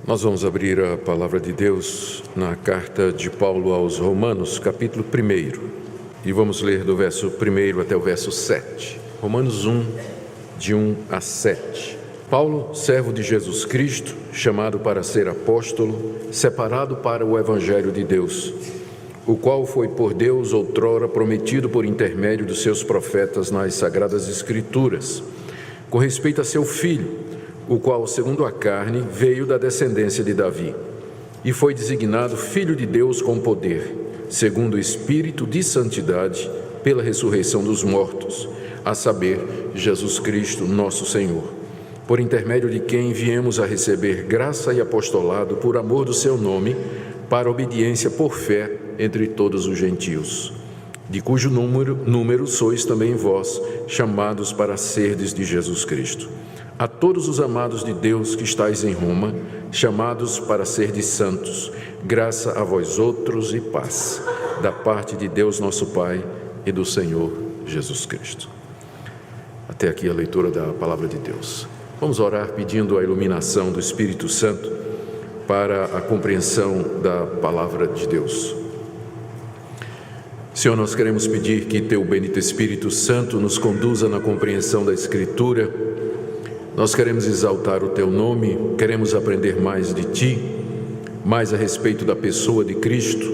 Nós vamos abrir a palavra de Deus na carta de Paulo aos Romanos, capítulo 1, e vamos ler do verso 1 até o verso 7. Romanos 1, de 1 a 7. Paulo, servo de Jesus Cristo, chamado para ser apóstolo, separado para o Evangelho de Deus, o qual foi por Deus outrora prometido por intermédio dos seus profetas nas Sagradas Escrituras, com respeito a seu Filho, o qual, segundo a carne, veio da descendência de Davi, e foi designado Filho de Deus com poder, segundo o Espírito de santidade, pela ressurreição dos mortos, a saber, Jesus Cristo, nosso Senhor, por intermédio de quem viemos a receber graça e apostolado por amor do seu nome, para obediência por fé entre todos os gentios, de cujo número sois também vós, chamados para serdes de Jesus Cristo. A todos os amados de Deus que estáis em Roma, chamados para serdes santos, graça a vós outros e paz, da parte de Deus nosso Pai e do Senhor Jesus Cristo. Até aqui a leitura da palavra de Deus. Vamos orar pedindo a iluminação do Espírito Santo para a compreensão da palavra de Deus. Senhor, nós queremos pedir que Teu bendito Espírito Santo nos conduza na compreensão da Escritura. Nós queremos exaltar o Teu nome, queremos aprender mais de Ti, mais a respeito da pessoa de Cristo.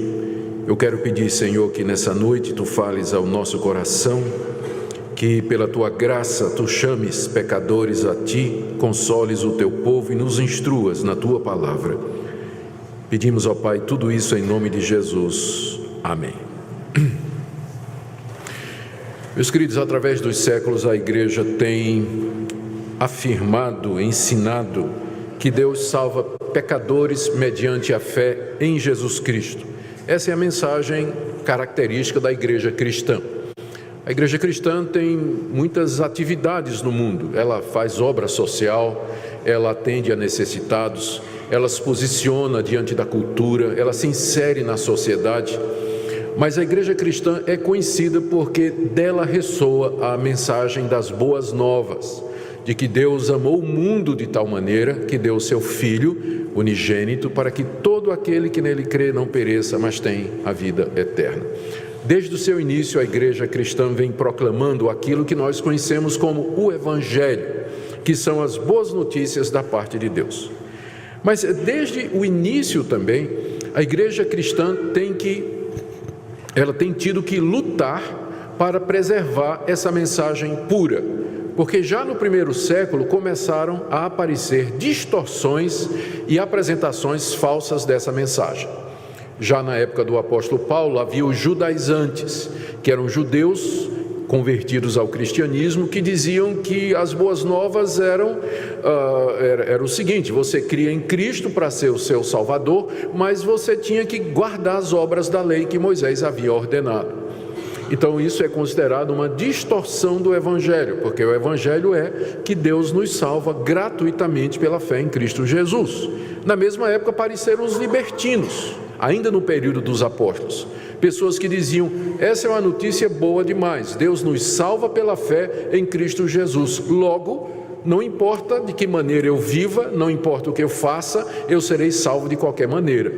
Eu quero pedir, Senhor, que nessa noite Tu fales ao nosso coração, que pela Tua graça Tu chames pecadores a Ti, consoles o Teu povo e nos instruas na Tua palavra. Pedimos, ó Pai, tudo isso em nome de Jesus. Amém. Meus queridos, através dos séculos a Igreja tem afirmado, ensinado que Deus salva pecadores mediante a fé em Jesus Cristo. Essa é a mensagem característica da Igreja cristã. A Igreja cristã tem muitas atividades no mundo. Ela faz obra social, ela atende a necessitados, ela se posiciona diante da cultura, ela se insere na sociedade. Mas a Igreja cristã é conhecida porque dela ressoa a mensagem das boas novas, de que Deus amou o mundo de tal maneira que deu o seu Filho unigênito para que todo aquele que nele crê não pereça, mas tenha a vida eterna. Desde o seu início, a Igreja cristã vem proclamando aquilo que nós conhecemos como o Evangelho, que são as boas notícias da parte de Deus. Mas desde o início também, a Igreja cristã tem tido que lutar para preservar essa mensagem pura, porque já no primeiro século começaram a aparecer distorções e apresentações falsas dessa mensagem. Já na época do apóstolo Paulo havia os judaizantes, que eram judeus convertidos ao cristianismo, que diziam que as boas novas era o seguinte: você cria em Cristo para ser o seu Salvador, mas você tinha que guardar as obras da lei que Moisés havia ordenado. Então isso é considerado uma distorção do Evangelho, porque o Evangelho é que Deus nos salva gratuitamente pela fé em Cristo Jesus. Na mesma época apareceram os libertinos, ainda no período dos apóstolos, pessoas que diziam: essa é uma notícia boa demais, Deus nos salva pela fé em Cristo Jesus, logo, não importa de que maneira eu viva, não importa o que eu faça, eu serei salvo de qualquer maneira.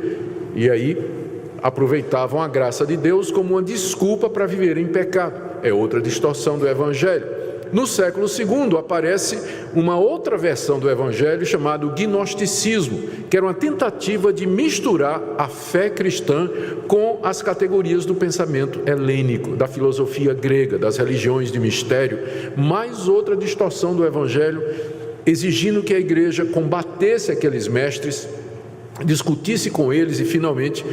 E aí aproveitavam a graça de Deus como uma desculpa para viver em pecado. É outra distorção do Evangelho. No século II aparece uma outra versão do Evangelho chamada gnosticismo, que era uma tentativa de misturar a fé cristã com as categorias do pensamento helênico, da filosofia grega, das religiões de mistério. Mais outra distorção do Evangelho, exigindo que a igreja combatesse aqueles mestres, discutisse com eles e finalmente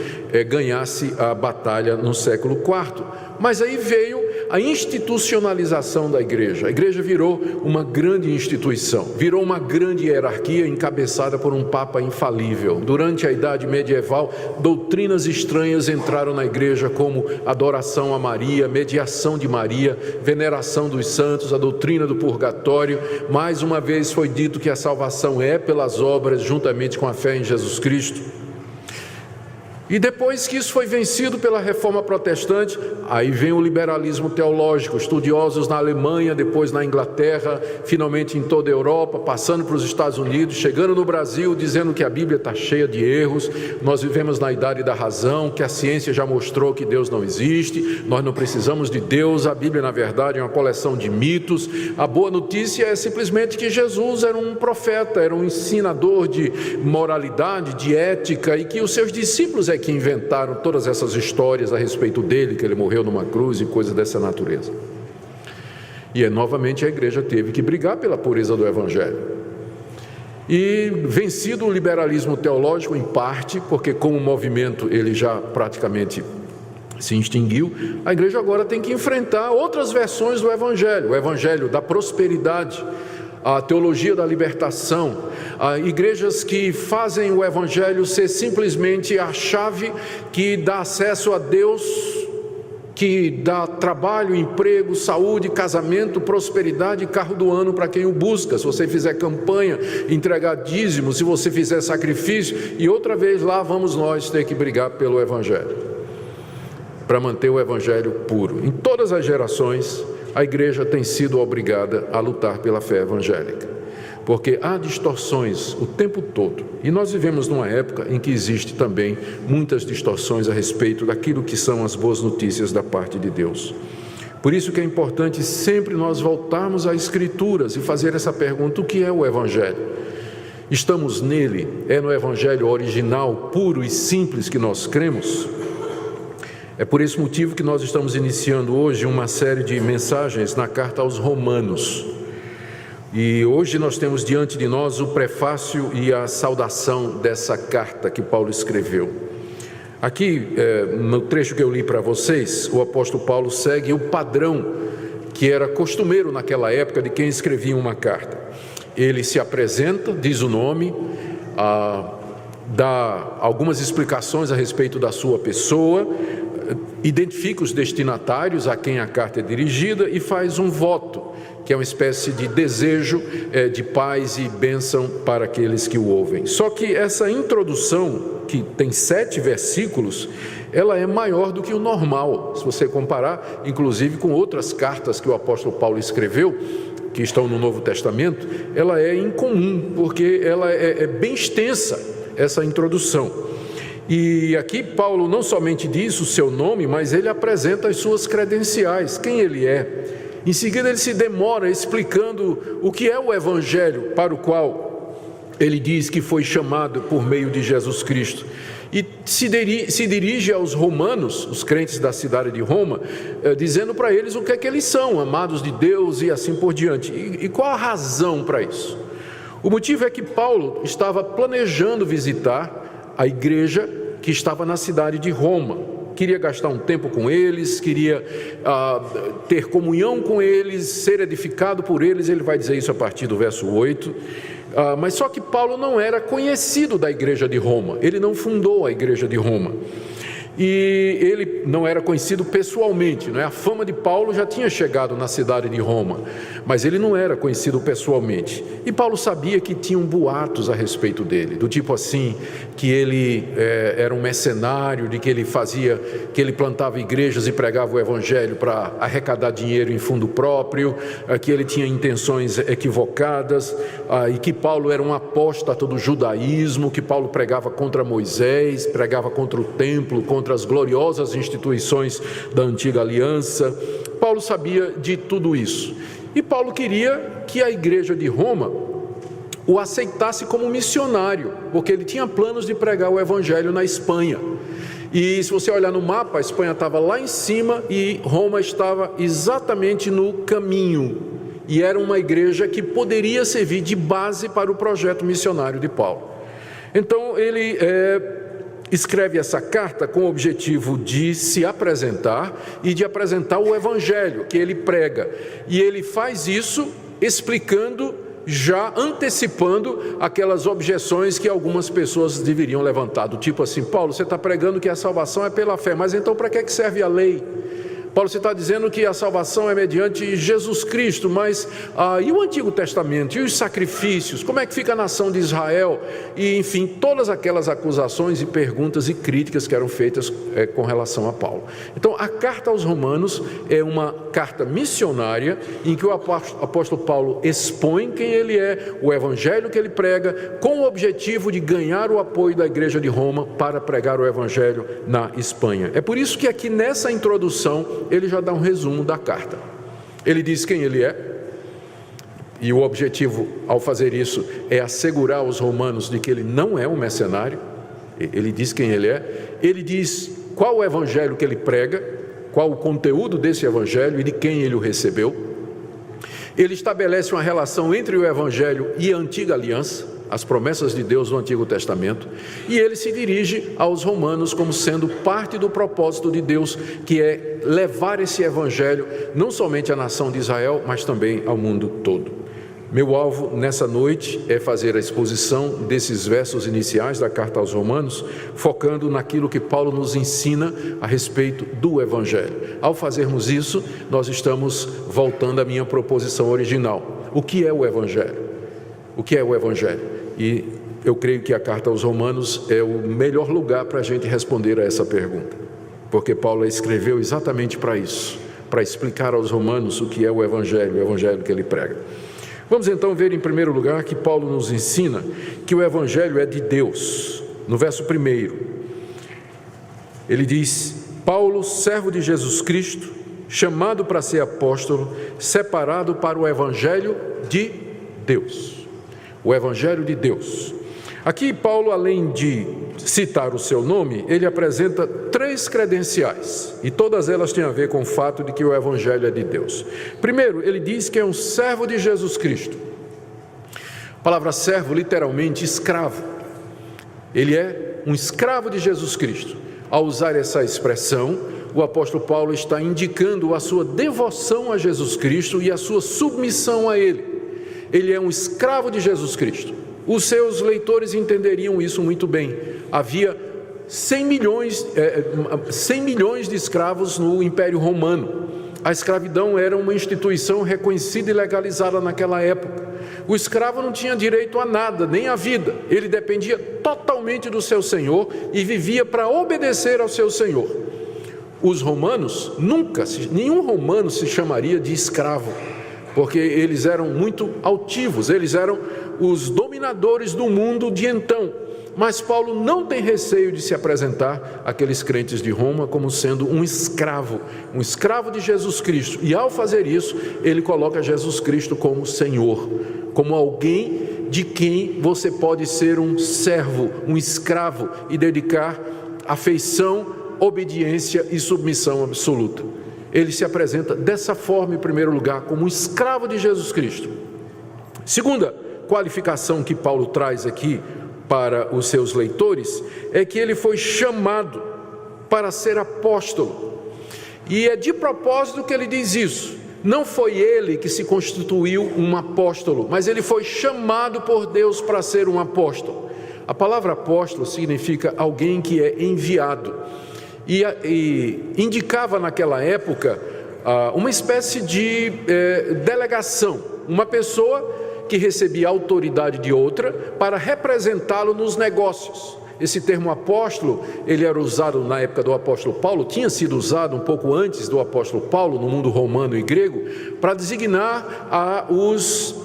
ganhasse a batalha no século IV. Mas aí veio a institucionalização da igreja. A igreja virou uma grande instituição, virou uma grande hierarquia encabeçada por um papa infalível. Durante a Idade Medieval, doutrinas estranhas entraram na igreja, como adoração a Maria, mediação de Maria, veneração dos santos, a doutrina do purgatório. Mais uma vez foi dito que a salvação é pelas obras, juntamente com a fé em Jesus Cristo. E depois que isso foi vencido pela Reforma Protestante, aí vem o liberalismo teológico, estudiosos na Alemanha, depois na Inglaterra, finalmente em toda a Europa, passando para os Estados Unidos, chegando no Brasil, dizendo que a Bíblia está cheia de erros, nós vivemos na idade da razão, que a ciência já mostrou que Deus não existe, nós não precisamos de Deus, a Bíblia na verdade é uma coleção de mitos. A boa notícia é simplesmente que Jesus era um profeta, era um ensinador de moralidade, de ética, e que os seus discípulos que inventaram todas essas histórias a respeito dele, que ele morreu numa cruz e coisas dessa natureza. E novamente a igreja teve que brigar pela pureza do Evangelho. E vencido o liberalismo teológico, em parte, porque como movimento ele já praticamente se extinguiu, a igreja agora tem que enfrentar outras versões do Evangelho, o Evangelho da prosperidade, a teologia da libertação, igrejas que fazem o Evangelho ser simplesmente a chave que dá acesso a Deus, que dá trabalho, emprego, saúde, casamento, prosperidade e carro do ano para quem o busca. Se você fizer campanha, entregar dízimo, se você fizer sacrifício, e outra vez lá vamos nós ter que brigar pelo Evangelho, para manter o Evangelho puro. Em todas as gerações, a igreja tem sido obrigada a lutar pela fé evangélica, porque há distorções o tempo todo, e nós vivemos numa época em que existe também muitas distorções a respeito daquilo que são as boas notícias da parte de Deus. Por isso que é importante sempre nós voltarmos às Escrituras e fazer essa pergunta: o que é o Evangelho? Estamos nele? É no Evangelho original, puro e simples que nós cremos? É por esse motivo que nós estamos iniciando hoje uma série de mensagens na carta aos Romanos. E hoje nós temos diante de nós o prefácio e a saudação dessa carta que Paulo escreveu. Aqui, no trecho que eu li para vocês, o apóstolo Paulo segue o padrão que era costumeiro naquela época de quem escrevia uma carta. Ele se apresenta, diz o nome, dá algumas explicações a respeito da sua pessoa, identifica os destinatários a quem a carta é dirigida e faz um voto, que é uma espécie de desejo de paz e bênção para aqueles que o ouvem. Só que essa introdução, que tem 7 versículos, ela é maior do que o normal, se você comparar, inclusive, com outras cartas que o apóstolo Paulo escreveu, que estão no Novo Testamento. Ela é incomum, porque ela é bem extensa, essa introdução. E aqui Paulo não somente diz o seu nome, mas ele apresenta as suas credenciais, quem ele é. Em seguida ele se demora explicando o que é o Evangelho para o qual ele diz que foi chamado por meio de Jesus Cristo. E se dirige aos romanos, os crentes da cidade de Roma, dizendo para eles o que é que eles são, amados de Deus e assim por diante. E qual a razão para isso? O motivo é que Paulo estava planejando visitar a igreja que estava na cidade de Roma. Queria gastar um tempo com eles, queria ter comunhão com eles, ser edificado por eles. Ele vai dizer isso a partir do verso 8. Mas só que Paulo não era conhecido da igreja de Roma, ele não fundou a igreja de Roma. E ele não era conhecido pessoalmente, A fama de Paulo já tinha chegado na cidade de Roma, mas ele não era conhecido pessoalmente. E Paulo sabia que tinham boatos a respeito dele, do tipo assim, que ele era um mercenário, de que ele plantava igrejas e pregava o evangelho para arrecadar dinheiro em fundo próprio, que ele tinha intenções equivocadas, e que Paulo era um apóstata do judaísmo, que Paulo pregava contra Moisés, pregava contra o templo, contra as gloriosas instituições da antiga aliança. Paulo sabia de tudo isso. E Paulo queria que a igreja de Roma o aceitasse como missionário, porque ele tinha planos de pregar o evangelho na Espanha. E se você olhar no mapa, a Espanha estava lá em cima e Roma estava exatamente no caminho. E era uma igreja que poderia servir de base para o projeto missionário de Paulo. Então ele escreve essa carta com o objetivo de se apresentar e de apresentar o evangelho que ele prega. E ele faz isso explicando, já antecipando aquelas objeções que algumas pessoas deveriam levantar, do tipo assim: Paulo, você está pregando que a salvação é pela fé, mas então para que serve a lei? Paulo está dizendo que a salvação é mediante Jesus Cristo, mas e o Antigo Testamento, e os sacrifícios, como é que fica a nação de Israel? E enfim, todas aquelas acusações e perguntas e críticas que eram feitas com relação a Paulo. Então a carta aos Romanos é uma carta missionária, em que o apóstolo Paulo expõe quem ele é, o evangelho que ele prega, com o objetivo de ganhar o apoio da igreja de Roma para pregar o evangelho na Espanha. É por isso que aqui nessa introdução ele já dá um resumo da carta. Ele diz quem ele é, e o objetivo ao fazer isso é assegurar aos romanos de que ele não é um mercenário. Ele diz quem ele é, ele diz qual o evangelho que ele prega, qual o conteúdo desse evangelho e de quem ele o recebeu. Ele estabelece uma relação entre o evangelho e a antiga aliança, as promessas de Deus no Antigo Testamento, e ele se dirige aos romanos como sendo parte do propósito de Deus, que é levar esse evangelho não somente à nação de Israel, mas também ao mundo todo. Meu alvo nessa noite é fazer a exposição desses versos iniciais da carta aos Romanos, focando naquilo que Paulo nos ensina a respeito do evangelho. Ao fazermos isso, nós estamos voltando à minha proposição original. O que é o evangelho? O que é o evangelho? E eu creio que a carta aos Romanos é o melhor lugar para a gente responder a essa pergunta, porque Paulo escreveu exatamente para isso, para explicar aos romanos o que é o evangelho que ele prega. Vamos então ver em primeiro lugar que Paulo nos ensina que o evangelho é de Deus. No verso 1, ele diz: Paulo, servo de Jesus Cristo, chamado para ser apóstolo, separado para o evangelho de Deus. O evangelho de Deus. Aqui Paulo, além de citar o seu nome, ele apresenta 3 credenciais, e todas elas têm a ver com o fato de que o evangelho é de Deus. Primeiro, ele diz que é um servo de Jesus Cristo. A palavra servo, literalmente escravo. Ele é um escravo de Jesus Cristo. Ao usar essa expressão, o apóstolo Paulo está indicando a sua devoção a Jesus Cristo e a sua submissão a Ele. Ele é um escravo de Jesus Cristo. Os seus leitores entenderiam isso muito bem. Havia 100 milhões de escravos no Império Romano. A escravidão era uma instituição reconhecida e legalizada naquela época. O escravo não tinha direito a nada, nem à vida. Ele dependia totalmente do seu senhor e vivia para obedecer ao seu senhor. Os romanos, nenhum romano se chamaria de escravo, porque eles eram muito altivos, eles eram os dominadores do mundo de então. Mas Paulo não tem receio de se apresentar àqueles crentes de Roma como sendo um escravo de Jesus Cristo. E ao fazer isso, ele coloca Jesus Cristo como Senhor, como alguém de quem você pode ser um servo, um escravo e dedicar afeição, obediência e submissão absoluta. Ele se apresenta dessa forma, em primeiro lugar, como um escravo de Jesus Cristo. Segunda qualificação que Paulo traz aqui para os seus leitores é que ele foi chamado para ser apóstolo. E é de propósito que ele diz isso. Não foi ele que se constituiu um apóstolo, mas ele foi chamado por Deus para ser um apóstolo. A palavra apóstolo significa alguém que é enviado. E indicava naquela época uma espécie de delegação, uma pessoa que recebia a autoridade de outra para representá-lo nos negócios. Esse termo apóstolo, ele era usado na época do apóstolo Paulo, tinha sido usado um pouco antes do apóstolo Paulo, no mundo romano e grego, para designar os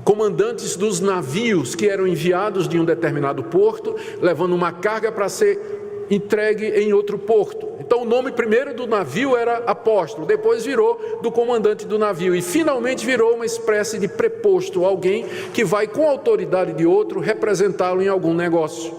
comandantes dos navios que eram enviados de um determinado porto, levando uma carga para ser entregue em outro porto. Então o nome primeiro do navio era apóstolo, depois virou do comandante do navio e finalmente virou uma espécie de preposto, alguém que vai com a autoridade de outro representá-lo em algum negócio.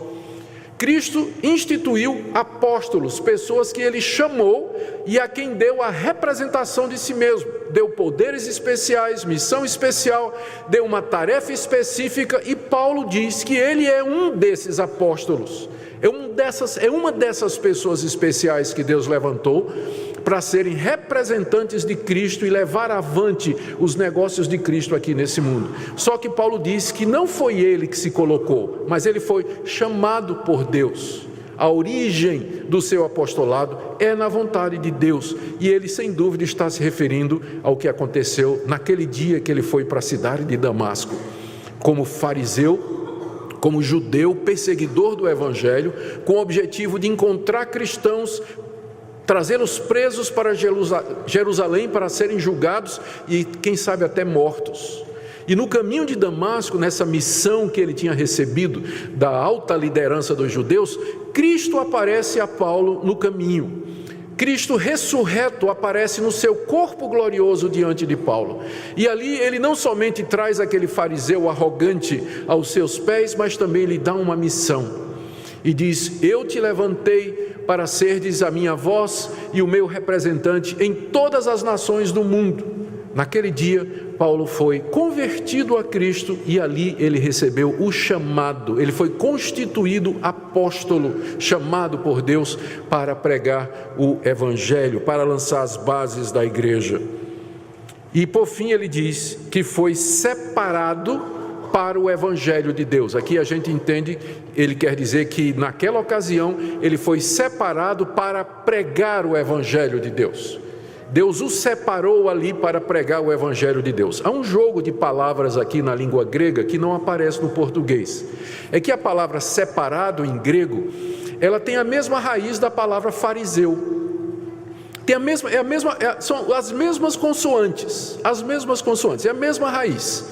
Cristo instituiu apóstolos, pessoas que ele chamou e a quem deu a representação de si mesmo, deu poderes especiais, missão especial, deu uma tarefa específica, e Paulo diz que ele é um desses apóstolos. É uma dessas pessoas especiais que Deus levantou para serem representantes de Cristo e levar avante os negócios de Cristo aqui nesse mundo. Só que Paulo diz que não foi ele que se colocou, mas ele foi chamado por Deus. a origem do seu apostolado é na vontade de Deus, e ele sem dúvida está se referindo ao que aconteceu naquele dia que ele foi para a cidade de Damasco, como fariseu, como judeu, perseguidor do evangelho, com o objetivo de encontrar cristãos, trazê-los presos para Jerusalém para serem julgados e quem sabe até mortos. E no caminho de Damasco, nessa missão que ele tinha recebido da alta liderança dos judeus, Cristo aparece a Paulo no caminho. Cristo ressurreto aparece no seu corpo glorioso diante de Paulo. E ali ele não somente traz aquele fariseu arrogante aos seus pés, mas também lhe dá uma missão. E diz: eu te levantei para serdes a minha voz e o meu representante em todas as nações do mundo. Naquele dia, Paulo foi convertido a Cristo e ali ele recebeu o chamado. Ele foi constituído apóstolo, chamado por Deus para pregar o evangelho, para lançar as bases da igreja. E por fim ele diz que foi separado para o evangelho de Deus. Aqui a gente entende, ele quer dizer que naquela ocasião ele foi separado para pregar o evangelho de Deus. Deus o separou ali para pregar o evangelho de Deus. Há um jogo de palavras aqui na língua grega que não aparece no português. É que a palavra separado em grego, ela tem a mesma raiz da palavra fariseu. São as mesmas consoantes, é a mesma raiz.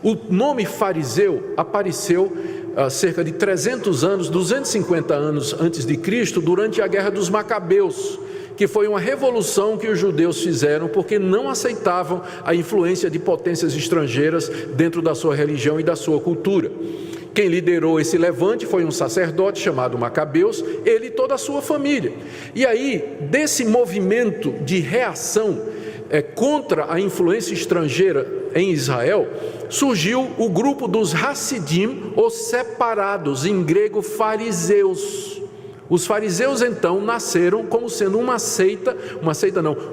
O nome fariseu apareceu há cerca de 300 anos, 250 anos antes de Cristo, durante a Guerra dos Macabeus, que foi uma revolução que os judeus fizeram porque não aceitavam a influência de potências estrangeiras dentro da sua religião e da sua cultura. Quem liderou esse levante foi um sacerdote chamado Macabeus, ele e toda a sua família. E aí, desse movimento de reação contra a influência estrangeira em Israel, surgiu o grupo dos Hassidim, os separados, em grego fariseus. Os fariseus então nasceram como sendo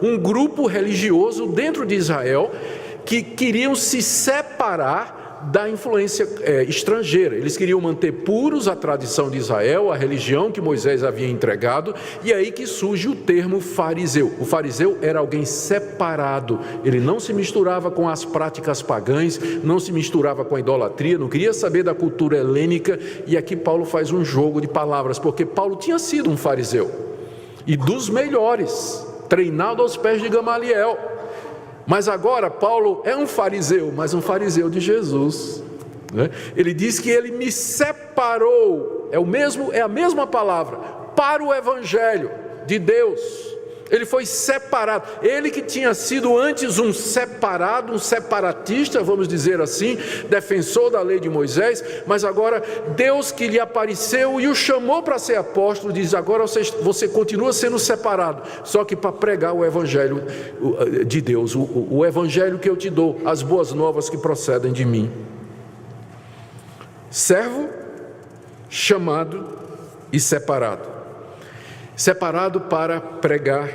um grupo religioso dentro de Israel que queriam se separar da influência estrangeira. Eles queriam manter puros a tradição de Israel, a religião que Moisés havia entregado, e aí que surge o termo fariseu. O fariseu era alguém separado, ele não se misturava com as práticas pagãs, não se misturava com a idolatria, não queria saber da cultura helênica, e aqui Paulo faz um jogo de palavras, porque Paulo tinha sido um fariseu, e dos melhores, treinado aos pés de Gamaliel. Mas agora Paulo é um fariseu, mas um fariseu de Jesus, né? Ele diz que ele me separou, é a mesma palavra, para o evangelho de Deus. Ele foi separado, ele que tinha sido antes um separado, um separatista, vamos dizer assim, defensor da lei de Moisés, mas agora Deus que lhe apareceu e o chamou para ser apóstolo, diz: agora você continua sendo separado, só que para pregar o evangelho de Deus, o evangelho que eu te dou, as boas novas que procedem de mim. Servo, chamado e separado. Separado para pregar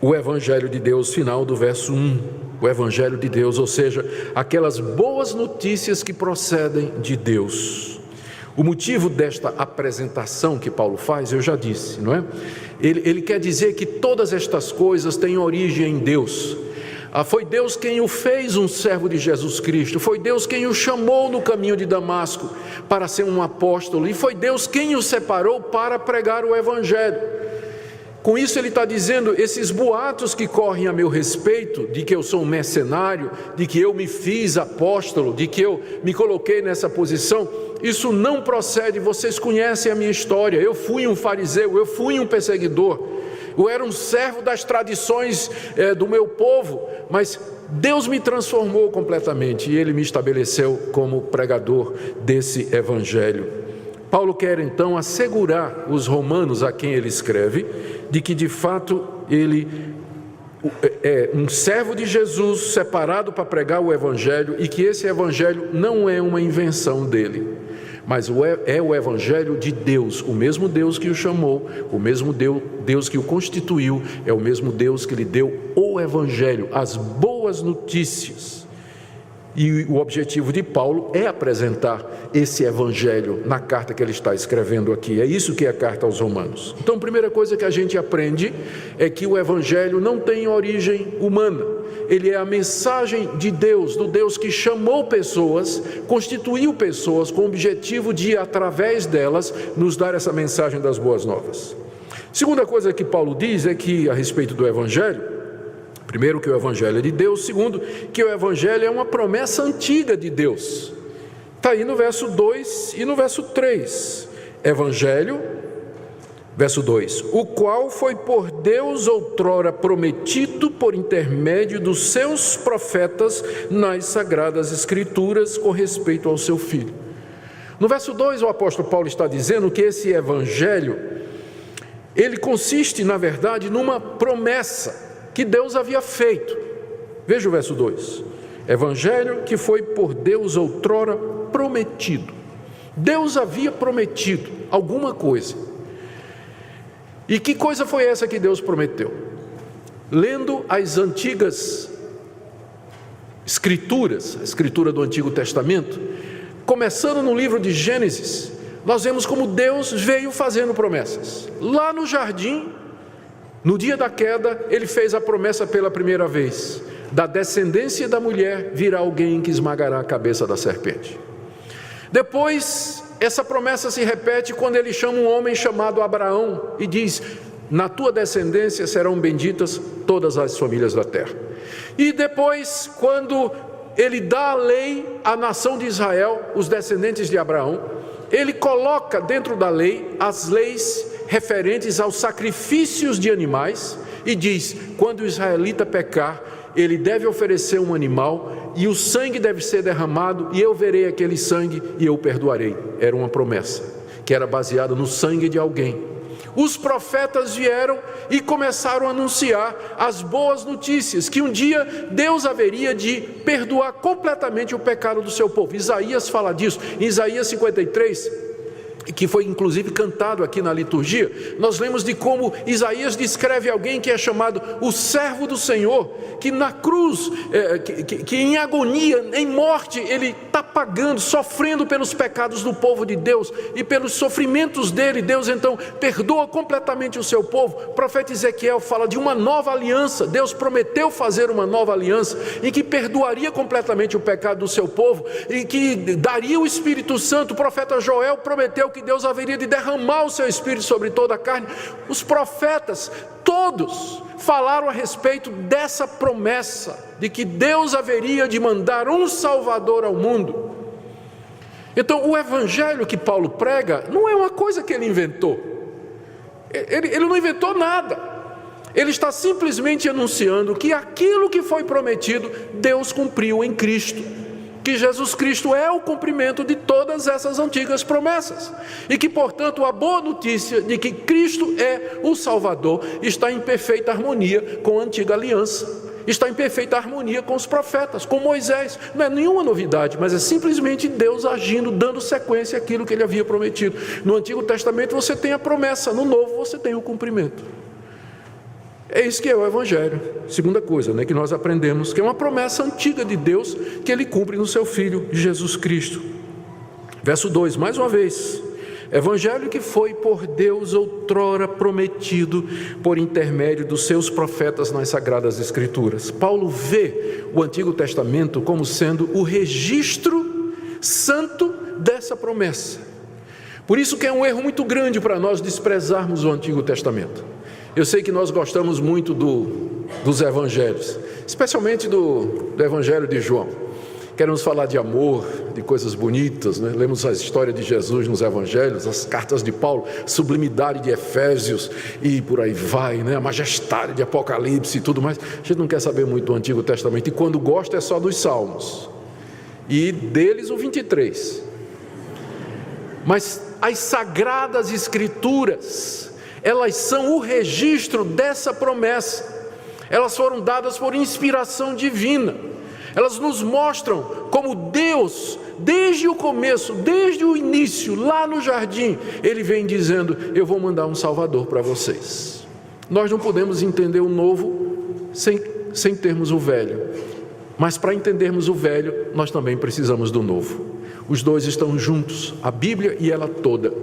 o evangelho de Deus, final do verso 1, o evangelho de Deus, ou seja, aquelas boas notícias que procedem de Deus. O motivo desta apresentação que Paulo faz, eu já disse, não é? Ele quer dizer que todas estas coisas têm origem em Deus. Foi Deus quem o fez um servo de Jesus Cristo, foi Deus quem o chamou no caminho de Damasco para ser um apóstolo, e foi Deus quem o separou para pregar o evangelho. Com isso ele está dizendo, esses boatos que correm a meu respeito, de que eu sou um mercenário, de que eu me fiz apóstolo, de que eu me coloquei nessa posição, isso não procede. Vocês conhecem a minha história, eu fui um fariseu, eu fui um perseguidor, eu era um servo das tradições do meu povo, mas Deus me transformou completamente e Ele me estabeleceu como pregador desse evangelho. Paulo quer então assegurar os romanos a quem ele escreve, de que de fato ele é um servo de Jesus, separado para pregar o evangelho, e que esse evangelho não é uma invenção dele, mas é o evangelho de Deus, o mesmo Deus que o chamou, o mesmo Deus que o constituiu, é o mesmo Deus que lhe deu o evangelho, as boas notícias. E o objetivo de Paulo é apresentar esse evangelho na carta que ele está escrevendo aqui. É isso que é a carta aos Romanos. Então, a primeira coisa que a gente aprende é que o evangelho não tem origem humana. Ele é a mensagem de Deus, do Deus que chamou pessoas, constituiu pessoas com o objetivo de, através delas, nos dar essa mensagem das boas novas. Segunda coisa que Paulo diz é que, a respeito do evangelho, primeiro, que o evangelho é de Deus. Segundo, que o evangelho é uma promessa antiga de Deus. Está aí no verso 2 e no verso 3. Evangelho, verso 2: o qual foi por Deus outrora prometido por intermédio dos seus profetas nas sagradas escrituras com respeito ao seu Filho. No verso 2, o apóstolo Paulo está dizendo que esse evangelho, ele consiste, na verdade, numa promessa que Deus havia feito. Veja o verso 2: evangelho que foi por Deus outrora prometido. Deus havia prometido alguma coisa. E que coisa foi essa que Deus prometeu? Lendo as antigas escrituras, a escritura do Antigo Testamento, começando no livro de Gênesis, nós vemos como Deus veio fazendo promessas. Lá no jardim, no dia da queda, ele fez a promessa pela primeira vez: da descendência da mulher virá alguém que esmagará a cabeça da serpente. Depois, essa promessa se repete quando ele chama um homem chamado Abraão e diz: na tua descendência serão benditas todas as famílias da terra. E depois, quando ele dá a lei à nação de Israel, os descendentes de Abraão, ele coloca dentro da lei as leis referentes aos sacrifícios de animais e diz: quando o israelita pecar, ele deve oferecer um animal e o sangue deve ser derramado, e eu verei aquele sangue e eu perdoarei. Era uma promessa que era baseada no sangue de alguém. Os profetas vieram e começaram a anunciar as boas notícias, que um dia Deus haveria de perdoar completamente o pecado do seu povo. Isaías fala disso. Em Isaías 53, que foi inclusive cantado aqui na liturgia, nós lemos de como Isaías descreve alguém que é chamado o servo do Senhor, que na cruz, que em agonia, em morte, ele está pagando, sofrendo pelos pecados do povo de Deus, e pelos sofrimentos dele, Deus então perdoa completamente o seu povo. O profeta Ezequiel fala de uma nova aliança. Deus prometeu fazer uma nova aliança, em que perdoaria completamente o pecado do seu povo, e que daria o Espírito Santo. O profeta Joel prometeu que Deus haveria de derramar o seu Espírito sobre toda a carne. Os profetas, todos, falaram a respeito dessa promessa, de que Deus haveria de mandar um Salvador ao mundo. Então, o evangelho que Paulo prega não é uma coisa que ele inventou. Ele não inventou nada. Ele está simplesmente anunciando que aquilo que foi prometido, Deus cumpriu em Cristo. Que Jesus Cristo é o cumprimento de todas essas antigas promessas. E que, portanto, a boa notícia de que Cristo é o Salvador está em perfeita harmonia com a antiga aliança. Está em perfeita harmonia com os profetas, com Moisés. Não é nenhuma novidade, mas é simplesmente Deus agindo, dando sequência àquilo que ele havia prometido. No Antigo Testamento você tem a promessa, no Novo você tem o cumprimento. É isso que é o evangelho. Segunda coisa, que nós aprendemos, que é uma promessa antiga de Deus, que ele cumpre no seu Filho, Jesus Cristo. Verso 2, mais uma vez: evangelho que foi por Deus outrora prometido por intermédio dos seus profetas nas sagradas escrituras. Paulo vê o Antigo Testamento como sendo o registro santo dessa promessa. Por isso que é um erro muito grande para nós desprezarmos o Antigo Testamento. Eu sei que nós gostamos muito dos evangelhos, especialmente do evangelho de João. Queremos falar de amor, de coisas bonitas, né? Lemos a história de Jesus nos evangelhos, as cartas de Paulo, sublimidade de Efésios e por aí vai, né? A majestade de Apocalipse e tudo mais. A gente não quer saber muito do Antigo Testamento, e quando gosta é só dos Salmos, e deles o 23. Mas as sagradas escrituras, elas são o registro dessa promessa. Elas foram dadas por inspiração divina. Elas nos mostram como Deus, desde o começo, desde o início, lá no jardim, Ele vem dizendo: eu vou mandar um Salvador para vocês. Nós não podemos entender o novo sem termos o velho. Mas para entendermos o velho, nós também precisamos do novo. Os dois estão juntos, a Bíblia e ela toda.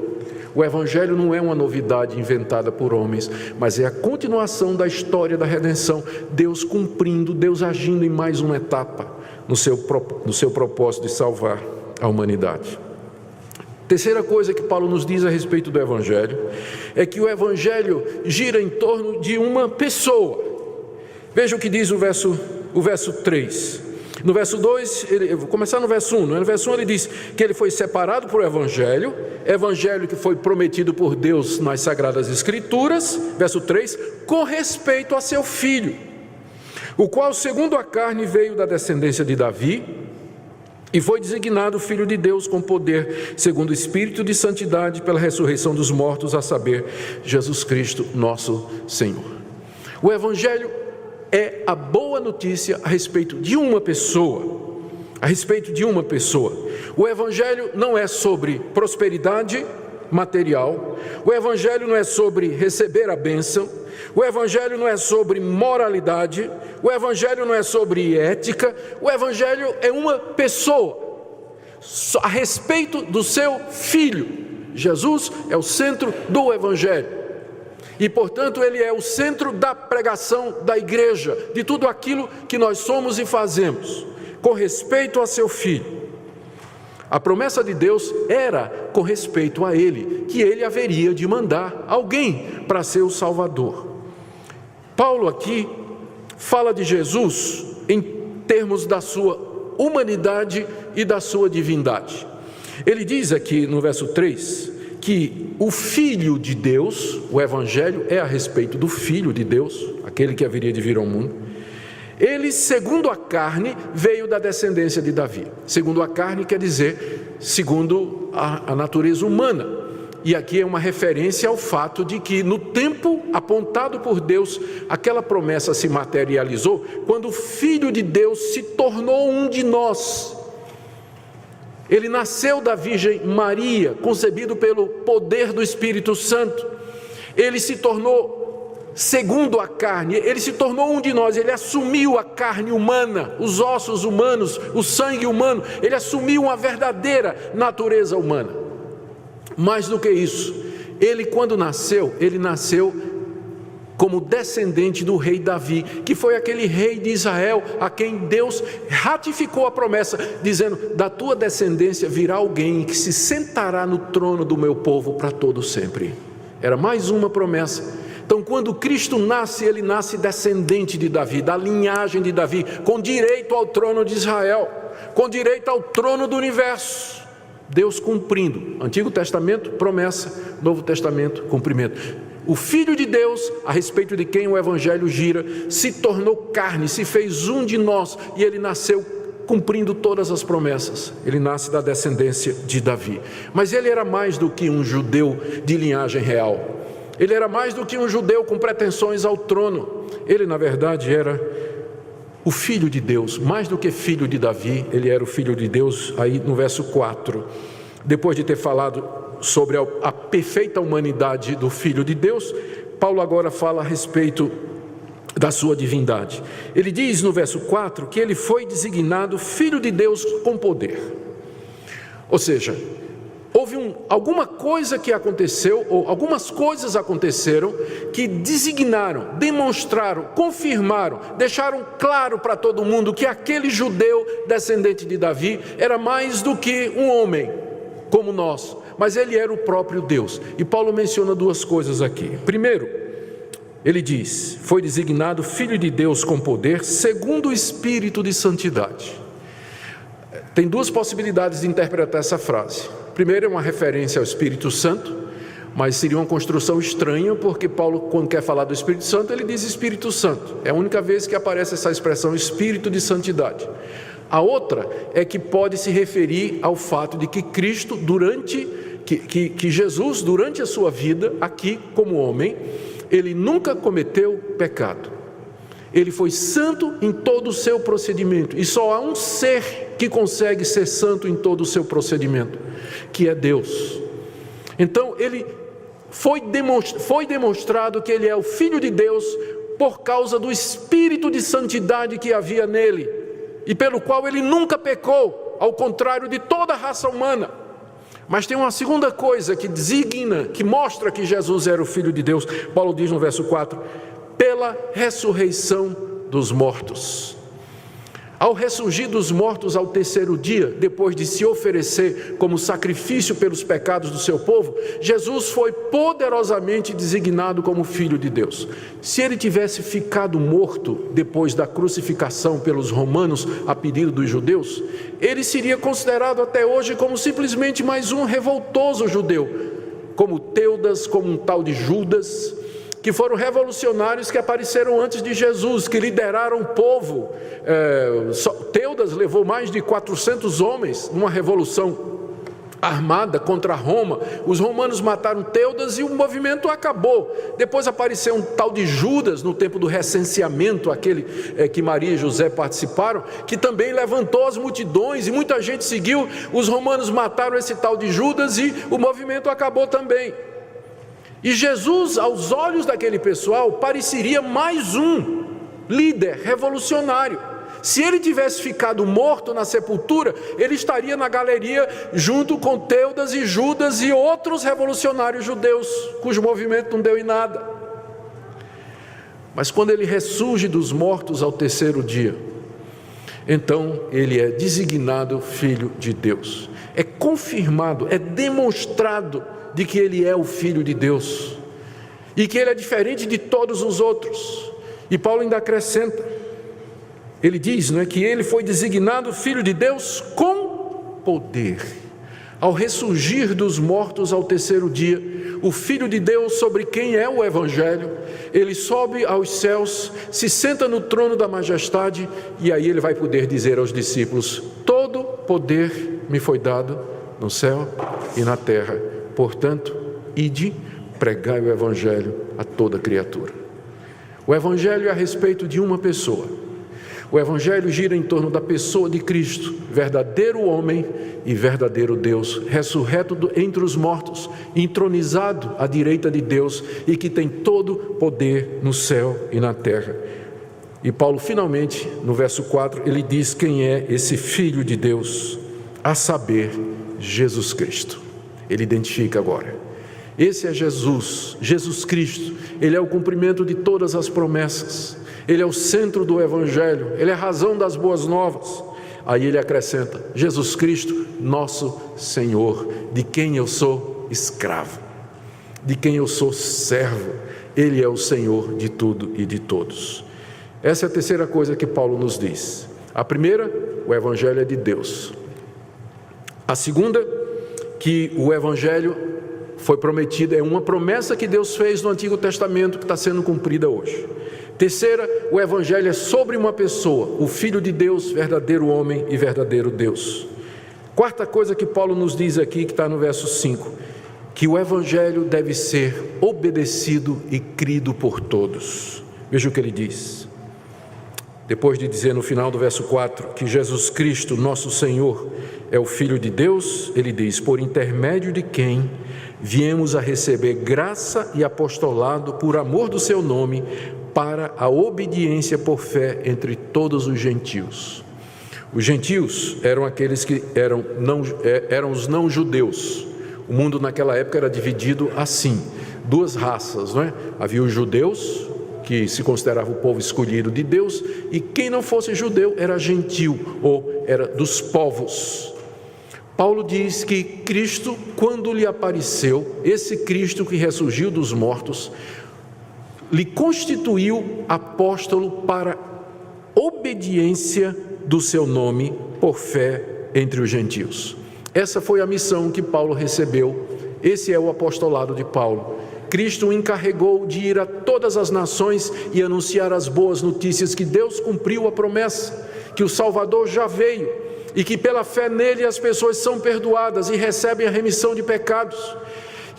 O Evangelho não é uma novidade inventada por homens, mas é a continuação da história da redenção, Deus cumprindo, Deus agindo em mais uma etapa no seu propósito de salvar a humanidade. Terceira coisa que Paulo nos diz a respeito do Evangelho é que o Evangelho gira em torno de uma pessoa. Veja o que diz o verso 3. No verso 2, eu vou começar no verso 1. No verso 1 ele diz que ele foi separado por Evangelho que foi prometido por Deus nas Sagradas Escrituras. Verso 3, com respeito a seu filho, o qual segundo a carne veio da descendência de Davi, e foi designado Filho de Deus com poder, segundo o Espírito de santidade, pela ressurreição dos mortos, a saber, Jesus Cristo, nosso Senhor. O Evangelho é a boa notícia a respeito de uma pessoa, O Evangelho não é sobre prosperidade material, o Evangelho não é sobre receber a bênção, o Evangelho não é sobre moralidade, o Evangelho não é sobre ética, o Evangelho é uma pessoa, a respeito do seu Filho. Jesus é o centro do Evangelho. E, portanto, ele é o centro da pregação da igreja, de tudo aquilo que nós somos e fazemos, com respeito a seu Filho. A promessa de Deus era com respeito a ele, que ele haveria de mandar alguém para ser o Salvador. Paulo aqui fala de Jesus em termos da sua humanidade e da sua divindade. Ele diz aqui no verso 3, que o Filho de Deus, o Evangelho é a respeito do Filho de Deus, aquele que haveria de vir ao mundo. Ele, segundo a carne, veio da descendência de Davi. Segundo a carne quer dizer, segundo a natureza humana. E aqui é uma referência ao fato de que no tempo apontado por Deus, aquela promessa se materializou quando o Filho de Deus se tornou um de nós. Ele nasceu da Virgem Maria, concebido pelo poder do Espírito Santo. Ele se tornou, segundo a carne, ele se tornou um de nós. Ele assumiu a carne humana, os ossos humanos, o sangue humano. Ele assumiu uma verdadeira natureza humana. Mais do que isso, ele quando nasceu, ele nasceu como descendente do rei Davi, que foi aquele rei de Israel, a quem Deus ratificou a promessa, dizendo, da tua descendência virá alguém que se sentará no trono do meu povo para todo sempre. Era mais uma promessa. Então, quando Cristo nasce, ele nasce descendente de Davi, da linhagem de Davi, com direito ao trono de Israel, com direito ao trono do universo. Deus cumprindo, Antigo Testamento, promessa, Novo Testamento, cumprimento. O Filho de Deus, a respeito de quem o Evangelho gira, se tornou carne, se fez um de nós, e ele nasceu cumprindo todas as promessas. Ele nasce da descendência de Davi. Mas ele era mais do que um judeu de linhagem real. Ele era mais do que um judeu com pretensões ao trono. Ele, na verdade, era o Filho de Deus, mais do que filho de Davi, ele era o Filho de Deus. Aí no verso 4, depois de ter falado sobre a perfeita humanidade do Filho de Deus, Paulo agora fala a respeito da sua divindade. Ele diz no verso 4 que ele foi designado Filho de Deus com poder. Ou seja, houve alguma coisa que aconteceu, ou algumas coisas aconteceram que designaram, demonstraram, confirmaram, deixaram claro para todo mundo que aquele judeu descendente de Davi era mais do que um homem como nós, mas ele era o próprio Deus. E Paulo menciona duas coisas aqui. Primeiro, ele diz, foi designado Filho de Deus com poder, segundo o Espírito de santidade. Tem duas possibilidades de interpretar essa frase. Primeiro, é uma referência ao Espírito Santo, mas seria uma construção estranha, porque Paulo, quando quer falar do Espírito Santo, ele diz Espírito Santo. É a única vez que aparece essa expressão Espírito de santidade. A outra é que pode se referir ao fato de que Cristo, que Jesus, durante a sua vida, aqui como homem, ele nunca cometeu pecado. Ele foi santo em todo o seu procedimento, e só há um ser que consegue ser santo em todo o seu procedimento, que é Deus. Então ele foi demonstrado que ele é o Filho de Deus por causa do Espírito de santidade que havia nele. e pelo qual ele nunca pecou, ao contrário de toda a raça humana. Mas tem uma segunda coisa que designa, que mostra que Jesus era o Filho de Deus. Paulo diz no verso 4, pela ressurreição dos mortos. Ao ressurgir dos mortos ao terceiro dia, depois de se oferecer como sacrifício pelos pecados do seu povo, Jesus foi poderosamente designado como Filho de Deus. Se ele tivesse ficado morto depois da crucificação pelos romanos a pedido dos judeus, ele seria considerado até hoje como simplesmente mais um revoltoso judeu, como Teudas, como um tal de Judas, que foram revolucionários que apareceram antes de Jesus, que lideraram o povo. Teudas levou mais de 400 homens numa revolução armada contra Roma. Os romanos mataram Teudas e o movimento acabou. Depois apareceu um tal de Judas no tempo do recenseamento, aquele que Maria e José participaram, que também levantou as multidões e muita gente seguiu. Os romanos mataram esse tal de Judas e o movimento acabou também. E Jesus, aos olhos daquele pessoal, pareceria mais um líder revolucionário. Se ele tivesse ficado morto na sepultura, ele estaria na galeria junto com Teudas e Judas e outros revolucionários judeus, cujo movimento não deu em nada. Mas quando ele ressurge dos mortos ao terceiro dia, então ele é designado Filho de Deus. É confirmado, é demonstrado de que ele é o Filho de Deus e que ele é diferente de todos os outros. E Paulo ainda acrescenta, ele diz, que ele foi designado Filho de Deus com poder. Ao ressurgir dos mortos ao terceiro dia, o Filho de Deus, sobre quem é o Evangelho, ele sobe aos céus, se senta no trono da majestade, e aí ele vai poder dizer aos discípulos: todo poder me foi dado no céu e na terra. Portanto, ide, pregai o Evangelho a toda criatura. O Evangelho é a respeito de uma pessoa. O Evangelho gira em torno da pessoa de Cristo, verdadeiro homem e verdadeiro Deus, ressurreto entre os mortos, entronizado à direita de Deus e que tem todo poder no céu e na terra. E Paulo, finalmente, no verso 4, ele diz quem é esse Filho de Deus, a saber, Jesus Cristo. Ele identifica agora. Esse é Jesus, Jesus Cristo. Ele é o cumprimento de todas as promessas. Ele é o centro do Evangelho. Ele é a razão das boas novas. Aí ele acrescenta: Jesus Cristo, nosso Senhor, de quem eu sou escravo, de quem eu sou servo. Ele é o Senhor de tudo e de todos. Essa é a terceira coisa que Paulo nos diz. A primeira, o Evangelho é de Deus. A segunda, que o Evangelho foi prometido, é uma promessa que Deus fez no Antigo Testamento que está sendo cumprida hoje. Terceira, o Evangelho é sobre uma pessoa, o Filho de Deus, verdadeiro homem e verdadeiro Deus. Quarta coisa que Paulo nos diz aqui, que está no verso 5, que o Evangelho deve ser obedecido e crido por todos. Veja o que ele diz. Depois de dizer no final do verso 4 que Jesus Cristo, nosso Senhor, é o Filho de Deus, ele diz: por intermédio de quem viemos a receber graça e apostolado por amor do seu nome, para a obediência por fé entre todos os gentios. Os gentios eram aqueles que eram os não-judeus. O mundo naquela época era dividido assim, duas raças, não é? Havia os judeus, que se considerava o povo escolhido de Deus, e quem não fosse judeu era gentil, ou era dos povos. Paulo diz que Cristo, quando lhe apareceu, esse Cristo que ressurgiu dos mortos, lhe constituiu apóstolo para obediência do seu nome por fé entre os gentios. Essa foi a missão que Paulo recebeu, esse é o apostolado de Paulo. Cristo o encarregou de ir a todas as nações e anunciar as boas notícias que Deus cumpriu a promessa, que o Salvador já veio e que pela fé nele as pessoas são perdoadas e recebem a remissão de pecados,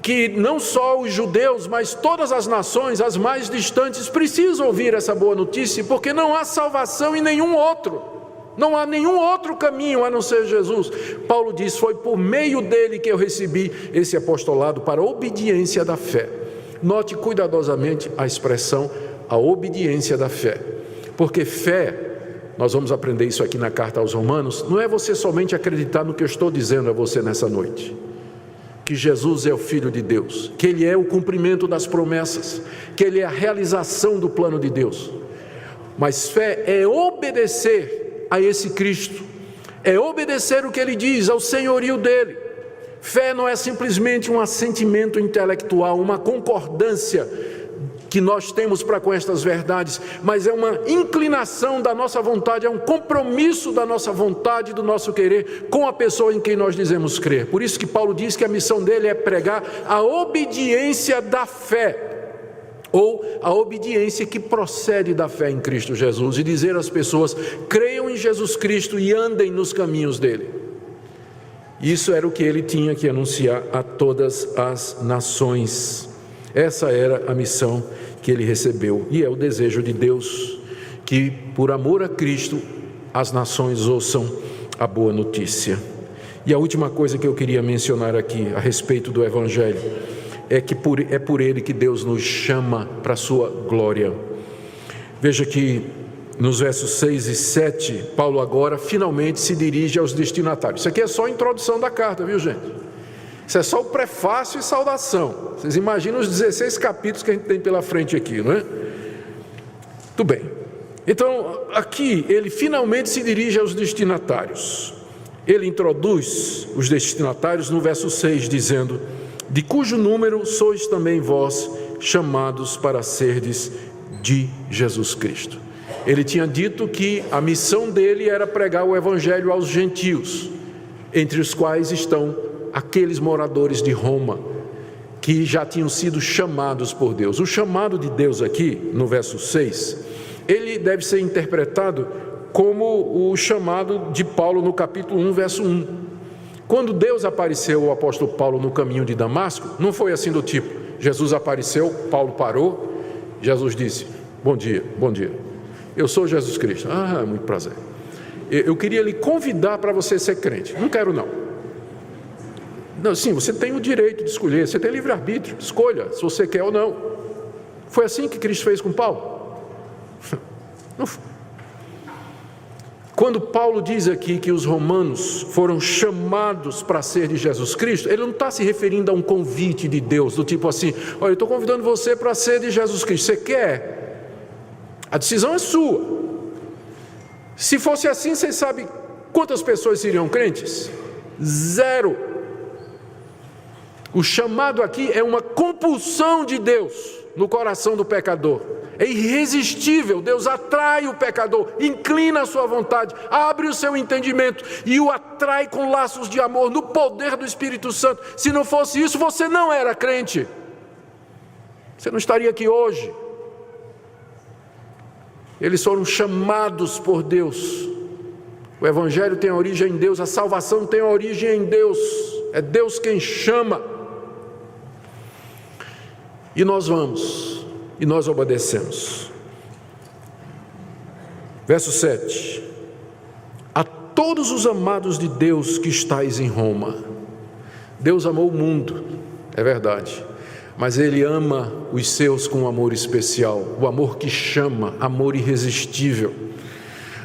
que não só os judeus, mas todas as nações, as mais distantes, precisam ouvir essa boa notícia, porque não há salvação em nenhum outro, não há nenhum outro caminho a não ser Jesus. Paulo diz: foi por meio dele que eu recebi esse apostolado para a obediência da fé. Note cuidadosamente a expressão, a obediência da fé, porque fé, nós vamos aprender isso aqui na carta aos Romanos, não é você somente acreditar no que eu estou dizendo a você nessa noite, que Jesus é o Filho de Deus, que Ele é o cumprimento das promessas, que Ele é a realização do plano de Deus, mas fé é obedecer a esse Cristo, é obedecer o que Ele diz, ao senhorio dEle. Fé não é simplesmente um assentimento intelectual, uma concordância que nós temos para com estas verdades, mas é uma inclinação da nossa vontade, é um compromisso da nossa vontade, do nosso querer com a pessoa em quem nós dizemos crer. Por isso que Paulo diz que a missão dele é pregar a obediência da fé, ou a obediência que procede da fé em Cristo Jesus, e dizer às pessoas: creiam em Jesus Cristo e andem nos caminhos dele. Isso era o que ele tinha que anunciar a todas as nações. Essa era a missão que ele recebeu, e é o desejo de Deus que, por amor a Cristo, as nações ouçam a boa notícia. E a última coisa que eu queria mencionar aqui a respeito do Evangelho é que é por ele que Deus nos chama para a sua glória. Veja que nos versos 6 e 7, Paulo agora finalmente se dirige aos destinatários. Isso aqui é só a introdução da carta, viu, gente? Isso é só o prefácio e saudação. Vocês imaginam os 16 capítulos que a gente tem pela frente aqui, não é? Tudo bem. Então, aqui ele finalmente se dirige aos destinatários. Ele introduz os destinatários no verso 6, dizendo: de cujo número sois também vós chamados para serdes de Jesus Cristo. Ele tinha dito que a missão dele era pregar o Evangelho aos gentios, entre os quais estão aqueles moradores de Roma, que já tinham sido chamados por Deus. O chamado de Deus aqui, no verso 6, ele deve ser interpretado como o chamado de Paulo no capítulo 1, verso 1. Quando Deus apareceu ao apóstolo Paulo no caminho de Damasco, não foi assim do tipo: Jesus apareceu, Paulo parou, Jesus disse: bom dia, eu sou Jesus Cristo. Ah, muito prazer. Eu queria lhe convidar para você ser crente. Não quero não. Não, sim, você tem o direito de escolher, você tem livre-arbítrio, escolha se você quer ou não. Foi assim que Cristo fez com Paulo? Não foi. Quando Paulo diz aqui que os romanos foram chamados para ser de Jesus Cristo, ele não está se referindo a um convite de Deus, do tipo assim: olha, eu estou convidando você para ser de Jesus Cristo, você quer? A decisão é sua. Se fosse assim, vocês sabem quantas pessoas seriam crentes? 0. O chamado aqui é uma compulsão de Deus no coração do pecador. É irresistível. Deus atrai o pecador, inclina a sua vontade, abre o seu entendimento e o atrai com laços de amor no poder do Espírito Santo. Se não fosse isso, você não era crente, você não estaria aqui hoje. Eles foram chamados por Deus. O Evangelho tem origem em Deus, a salvação tem origem em Deus, é Deus quem chama. E nós vamos, e nós obedecemos. Verso 7: a todos os amados de Deus que estáis em Roma. Deus amou o mundo, é verdade, mas Ele ama os seus com um amor especial, o amor que chama, amor irresistível,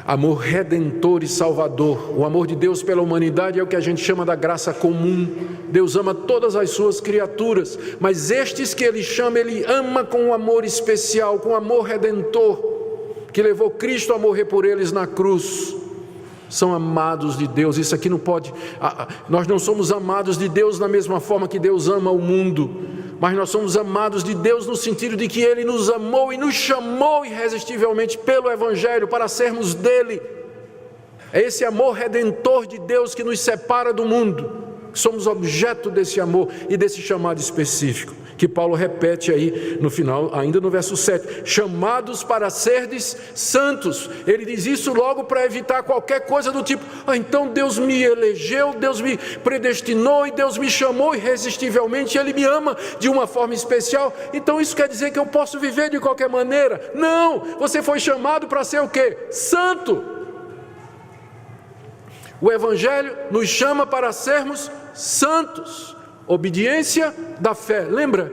amor redentor e salvador. O amor de Deus pela humanidade é o que a gente chama da graça comum. Deus ama todas as suas criaturas, mas estes que Ele chama, Ele ama com um amor especial, com um amor redentor, que levou Cristo a morrer por eles na cruz. São amados de Deus. Isso aqui não pode... Nós não somos amados de Deus da mesma forma que Deus ama o mundo, mas nós somos amados de Deus no sentido de que Ele nos amou e nos chamou irresistivelmente pelo Evangelho para sermos dEle. É esse amor redentor de Deus que nos separa do mundo. Somos objeto desse amor e desse chamado específico, que Paulo repete aí no final, ainda no verso 7, chamados para serdes santos. Ele diz isso logo para evitar qualquer coisa do tipo: então Deus me elegeu, Deus me predestinou e Deus me chamou irresistivelmente, Ele me ama de uma forma especial, então isso quer dizer que eu posso viver de qualquer maneira? Não, você foi chamado para ser o quê? Santo. O Evangelho nos chama para sermos santos. Obediência da fé, lembra?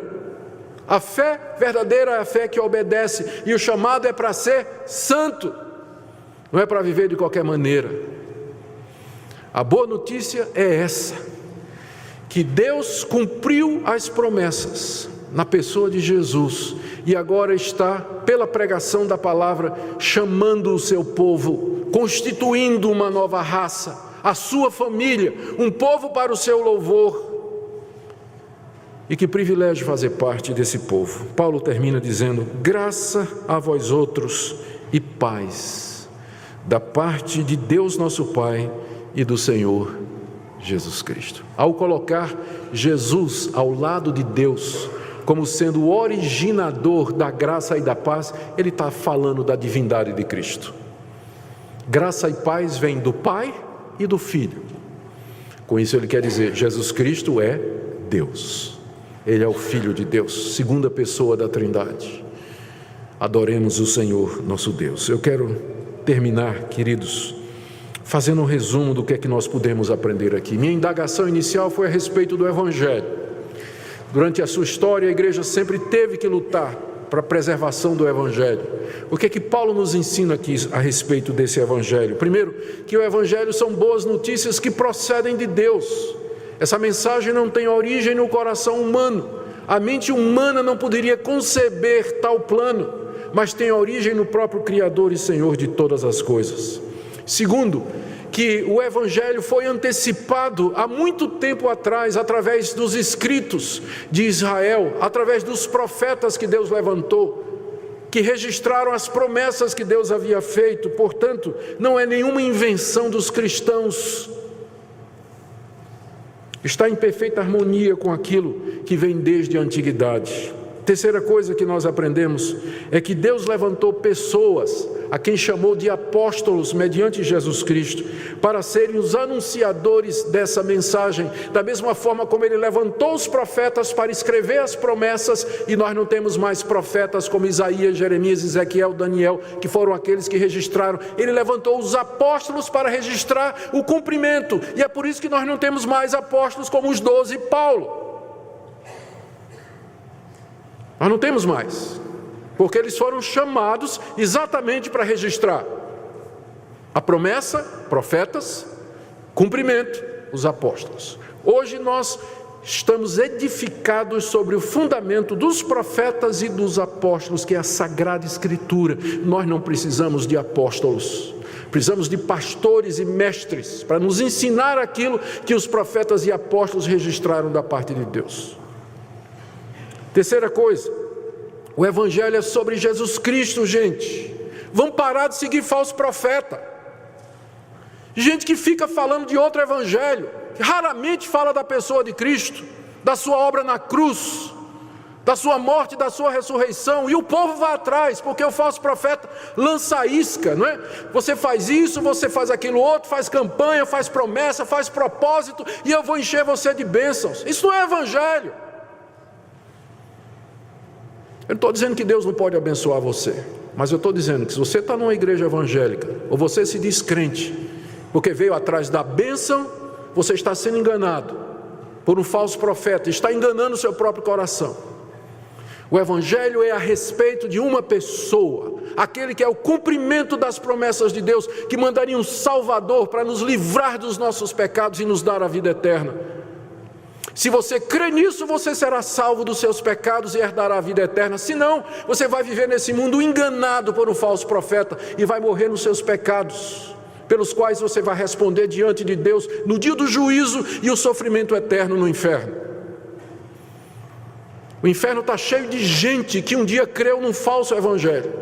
A fé verdadeira é a fé que obedece, e o chamado é para ser santo. não é para viver de qualquer maneira. A boa notícia é essa, que Deus cumpriu as promessas na pessoa de Jesus, e agora está, pela pregação da palavra, chamando o seu povo, constituindo uma nova raça, a sua família, um povo para o seu louvor. E que privilégio fazer parte desse povo. Paulo termina dizendo: graça a vós outros e paz, da parte de Deus nosso Pai e do Senhor Jesus Cristo. Ao colocar Jesus ao lado de Deus, como sendo o originador da graça e da paz, ele está falando da divindade de Cristo. Graça e paz vêm do Pai e do Filho. Com isso ele quer dizer, Jesus Cristo é Deus. Ele é o Filho de Deus, segunda pessoa da Trindade. Adoremos o Senhor nosso Deus. Eu quero terminar, queridos, fazendo um resumo do que é que nós podemos aprender aqui. Minha indagação inicial foi a respeito do Evangelho. Durante a sua história, a igreja sempre teve que lutar para a preservação do Evangelho. O que é que Paulo nos ensina aqui a respeito desse Evangelho? Primeiro, que o Evangelho são boas notícias que procedem de Deus. Essa mensagem não tem origem no coração humano. A mente humana não poderia conceber tal plano, mas tem origem no próprio Criador e Senhor de todas as coisas. Segundo, que o Evangelho foi antecipado há muito tempo atrás, através dos escritos de Israel, através dos profetas que Deus levantou, que registraram as promessas que Deus havia feito. Portanto, não é nenhuma invenção dos cristãos. Está em perfeita harmonia com aquilo que vem desde a antiguidade. Terceira coisa que nós aprendemos é que Deus levantou pessoas, a quem chamou de apóstolos mediante Jesus Cristo, para serem os anunciadores dessa mensagem, da mesma forma como Ele levantou os profetas para escrever as promessas, e nós não temos mais profetas como Isaías, Jeremias, Ezequiel, Daniel, que foram aqueles que registraram. Ele levantou os apóstolos para registrar o cumprimento, e é por isso que nós não temos mais apóstolos como os 12 e Paulo. Nós não temos mais, porque eles foram chamados exatamente para registrar a promessa, profetas, cumprimento, os apóstolos. Hoje nós estamos edificados sobre o fundamento dos profetas e dos apóstolos, que é a Sagrada Escritura. Nós não precisamos de apóstolos, precisamos de pastores e mestres para nos ensinar aquilo que os profetas e apóstolos registraram da parte de Deus. Terceira coisa, o Evangelho é sobre Jesus Cristo, gente. Vamos parar de seguir falso profeta. Gente que fica falando de outro Evangelho, que raramente fala da pessoa de Cristo, da sua obra na cruz, da sua morte, da sua ressurreição, e o povo vai atrás, porque o falso profeta lança isca, não é? Você faz isso, você faz aquilo outro, faz campanha, faz promessa, faz propósito, e eu vou encher você de bênçãos. Isso não é Evangelho. Eu não estou dizendo que Deus não pode abençoar você, mas eu estou dizendo que se você está numa igreja evangélica, ou você se diz crente, porque veio atrás da bênção, você está sendo enganado por um falso profeta, está enganando o seu próprio coração. O Evangelho é a respeito de uma pessoa, aquele que é o cumprimento das promessas de Deus, que mandaria um Salvador para nos livrar dos nossos pecados e nos dar a vida eterna. Se você crê nisso, você será salvo dos seus pecados e herdará a vida eterna. Se não, você vai viver nesse mundo enganado por um falso profeta e vai morrer nos seus pecados, pelos quais você vai responder diante de Deus no dia do juízo e o sofrimento eterno no inferno. O inferno está cheio de gente que um dia creu num falso evangelho.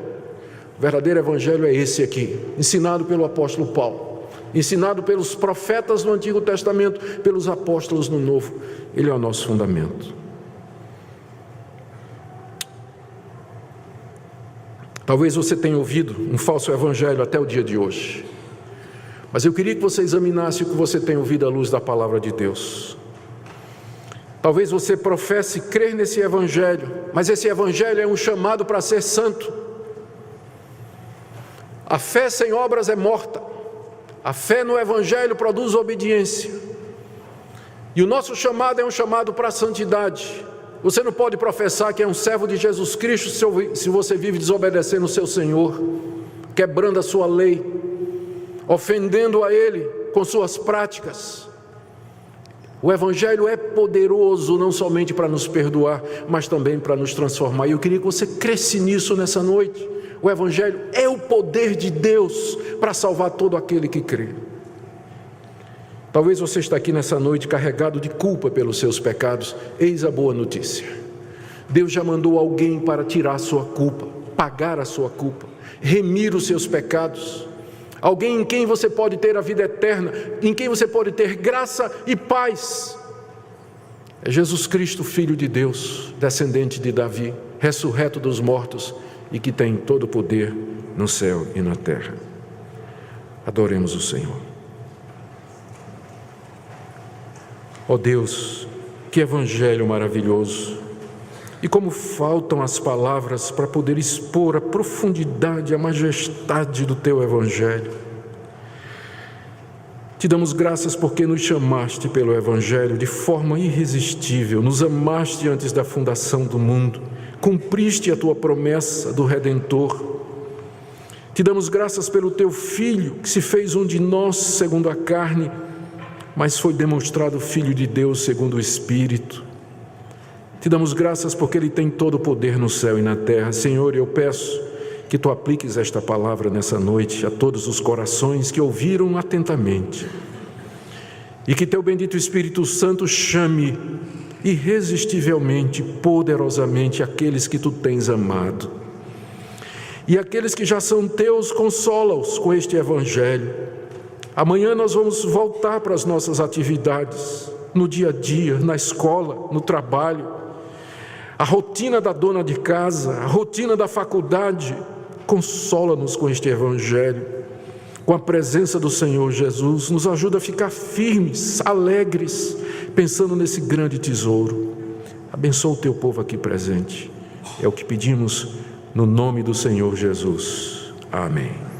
O verdadeiro evangelho é esse aqui, ensinado pelo apóstolo Paulo, ensinado pelos profetas no Antigo Testamento, pelos apóstolos no Novo. Ele é o nosso fundamento. Talvez você tenha ouvido um falso evangelho até o dia de hoje, mas eu queria que você examinasse o que você tem ouvido à luz da palavra de Deus. Talvez você professe crer nesse evangelho, mas esse evangelho é um chamado para ser santo. A fé sem obras é morta. A fé no evangelho produz obediência. E o nosso chamado é um chamado para a santidade. Você não pode professar que é um servo de Jesus Cristo se você vive desobedecendo o seu Senhor, quebrando a sua lei. ofendendo a Ele com suas práticas. O Evangelho é poderoso não somente para nos perdoar, mas também para nos transformar. E eu queria que você cresce nisso nessa noite. O Evangelho é o poder de Deus para salvar todo aquele que crê. Talvez você está aqui nessa noite carregado de culpa pelos seus pecados. Eis a boa notícia. Deus já mandou alguém para tirar a sua culpa, pagar a sua culpa, remir os seus pecados. Alguém em quem você pode ter a vida eterna, em quem você pode ter graça e paz. É Jesus Cristo, Filho de Deus, descendente de Davi, ressurreto dos mortos e que tem todo o poder no céu e na terra. Adoremos o Senhor. Ó Deus, que evangelho maravilhoso! E como faltam as palavras para poder expor a profundidade, a majestade do Teu Evangelho. Te damos graças porque nos chamaste pelo Evangelho de forma irresistível, nos amaste antes da fundação do mundo, cumpriste a Tua promessa do Redentor. Te damos graças pelo Teu Filho, que se fez um de nós segundo a carne, mas foi demonstrado Filho de Deus segundo o Espírito. Te damos graças porque Ele tem todo o poder no céu e na terra. Senhor, eu peço que Tu apliques esta palavra nessa noite a todos os corações que ouviram atentamente. E que Teu bendito Espírito Santo chame irresistivelmente, poderosamente aqueles que Tu tens amado. E aqueles que já são Teus, consola-os com este Evangelho. Amanhã nós vamos voltar para as nossas atividades, no dia a dia, na escola, no trabalho. A rotina da dona de casa, a rotina da faculdade, consola-nos com este Evangelho, com a presença do Senhor Jesus, nos ajuda a ficar firmes, alegres, pensando nesse grande tesouro. Abençoa o Teu povo aqui presente, é o que pedimos no nome do Senhor Jesus. Amém.